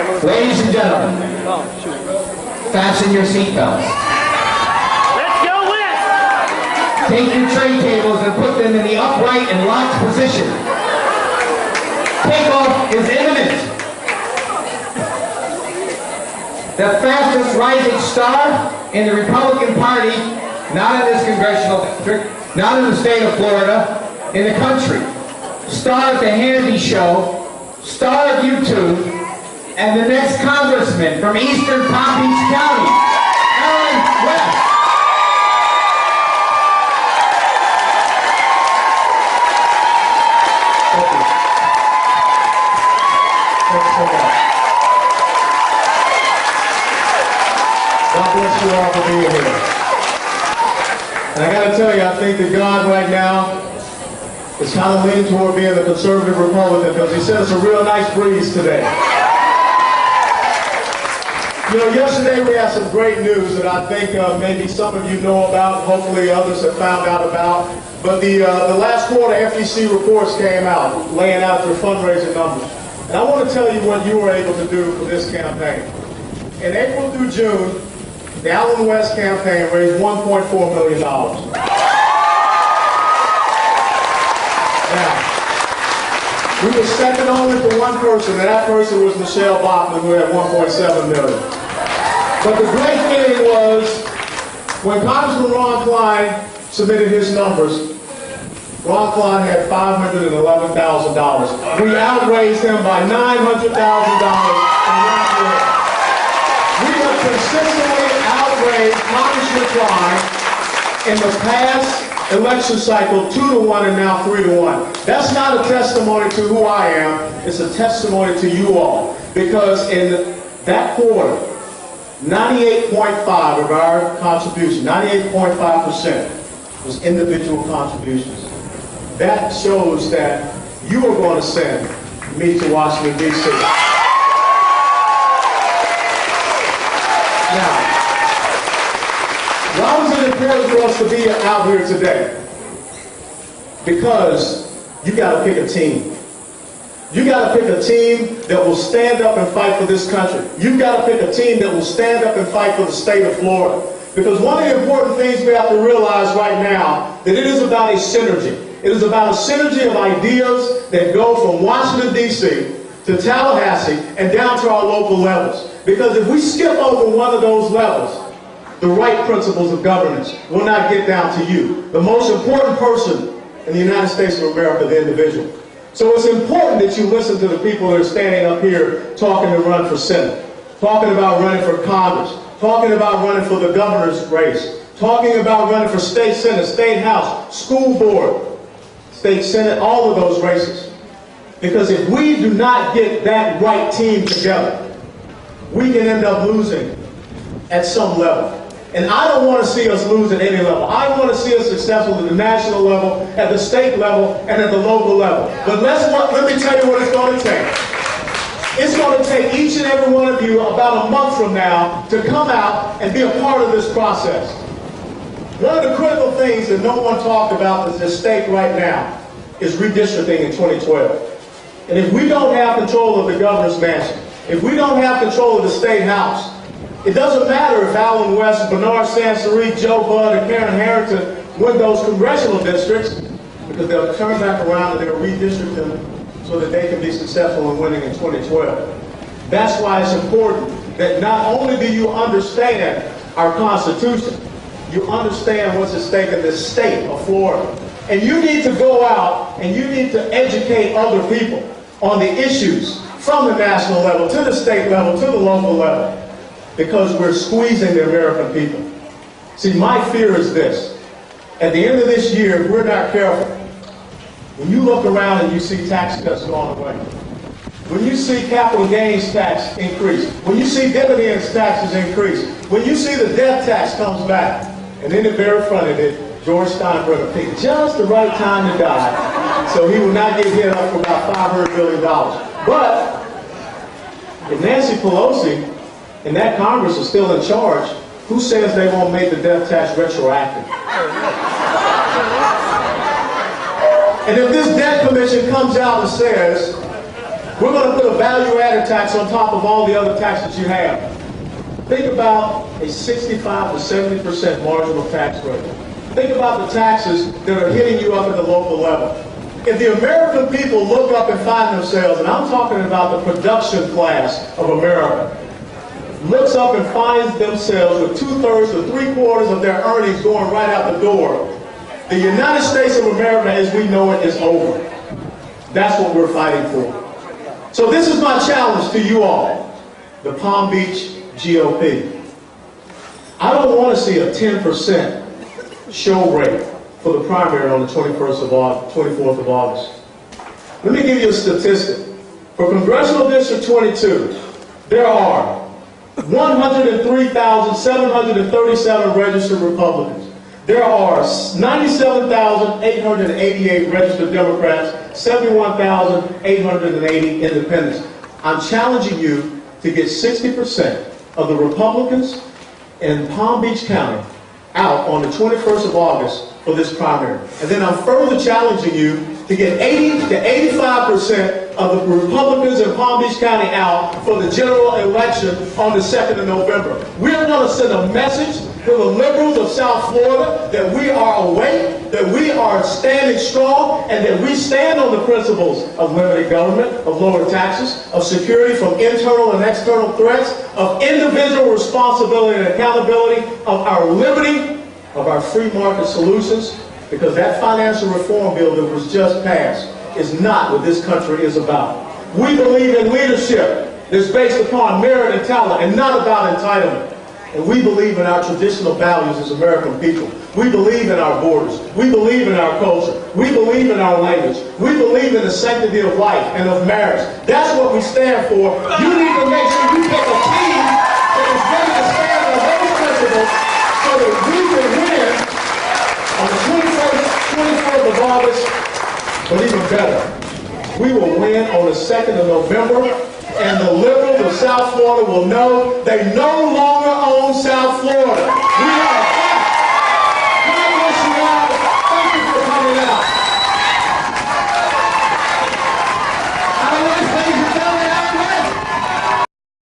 Ladies and gentlemen, fasten your seatbelts. Let's go West! Take your tray tables and put them in the upright and locked position. Takeoff is imminent. The fastest rising star in the Republican Party, not in this congressional district, not in the state of Florida, in the country. Star of the Hannity Show, star of YouTube, and the next congressman from Eastern Palm Beach County, Alan West. Thanks so much. God bless you all for being here. And I got to tell you, I think that God right now is kind of leaning toward being a conservative Republican because he said it's a real nice breeze today. You know, yesterday we had some great news that I think maybe some of you know about, hopefully others have found out about. But the last quarter FEC reports came out, laying out their fundraising numbers. And I want to tell you what you were able to do for this campaign. In April through June, the Alan West campaign raised $1.4 million. Now, we were second only for one person, and that person was Michelle Bachman, who had $1.7 million. But the great thing was, when Congressman Ron Klein submitted his numbers, Ron Klein had $511,000. We outraised him by $900,000 in 1 year. We have consistently outraised Congressman Klein in the past election cycle 2-to-1 and now 3-to-1. That's not a testimony to who I am, it's a testimony to you all. Because in that quarter, 98.5% of our contribution, 98.5% was individual contributions. That shows that you are going to send me to Washington, D.C. Now, why was it important for us to be out here today? Because you got to pick a team. You got to pick a team that will stand up and fight for this country. You've got to pick a team that will stand up and fight for the state of Florida. Because one of the important things we have to realize right now, that it is about a synergy. It is about a synergy of ideas that go from Washington, D.C. to Tallahassee and down to our local levels. Because if we skip over one of those levels, the right principles of governance will not get down to you, the most important person in the United States of America, the individual. So it's important that you listen to the people that are standing up here talking to run for Senate, talking about running for Congress, talking about running for the governor's race, talking about running for state senate, state house, school board, state senate, all of those races. Because if we do not get that right team together, we can end up losing at some level. And I don't want to see us lose at any level. I want to see us successful at the national level, at the state level, and at the local level. But let me tell you what it's going to take. It's going to take each and every one of you about a month from now to come out and be a part of this process. One of the critical things that no one talked about at this stake right now is redistricting in 2012. And if we don't have control of the governor's mansion, if we don't have control of the state house, it doesn't matter if Alan West, Bernard Sansarique, Joe Budd, and Karen Harrington win those congressional districts, because they'll turn back around and they'll redistrict them so that they can be successful in winning in 2012. That's why it's important that not only do you understand our Constitution, you understand what's at stake in this state of Florida. And you need to go out and you need to educate other people on the issues from the national level to the state level to the local level. Because we're squeezing the American people. See, my fear is this. At the end of this year, if we're not careful, when you look around and you see tax cuts going away, when you see capital gains tax increase, when you see dividends taxes increase, when you see the death tax comes back, and in the very front of it, George Steinbrenner picked just the right time to die, so he will not get hit up for about $500 billion. But if Nancy Pelosi and that Congress is still in charge, who says they won't make the death tax retroactive? And if this debt commission comes out and says We're going to put a value-added tax on top of all the other taxes you have. Think about a 65 to 70% marginal tax rate. Think about the taxes that are hitting you up at the local level. If the American people look up and find themselves, and I'm talking about the production class of America, looks up and finds themselves with 2/3 to 3/4 of their earnings going right out the door, the United States of America as we know it is over. That's what we're fighting for. So this is my challenge to you all, the Palm Beach GOP. I don't want to see a 10% show rate for the primary on the 24th of August. Let me give you a statistic. For Congressional District 22, there are 103,737 registered Republicans. There are 97,888 registered Democrats, 71,880 independents. I'm challenging you to get 60% of the Republicans in Palm Beach County out on the 21st of August for this primary. And then I'm further challenging you to get 80 to 85% of the Republicans in Palm Beach County out for the general election on the 2nd of November. We are going to send a message to the liberals of South Florida that we are awake, that we are standing strong, and that we stand on the principles of limited government, of lower taxes, of security from internal and external threats, of individual responsibility and accountability, of our liberty, of our free market solutions, because that financial reform bill that was just passed is not what this country is about. We believe in leadership that's based upon merit and talent and not about entitlement. And we believe in our traditional values as American people. We believe in our borders. We believe in our culture. We believe in our language. We believe in the sanctity of life and of marriage. That's what we stand for. You need to make sure you pick a team that is ready to stand on those principles so that we can win on the 24th of August, but even better, we will win on the 2nd of November, and the liberals of South Florida will know they no longer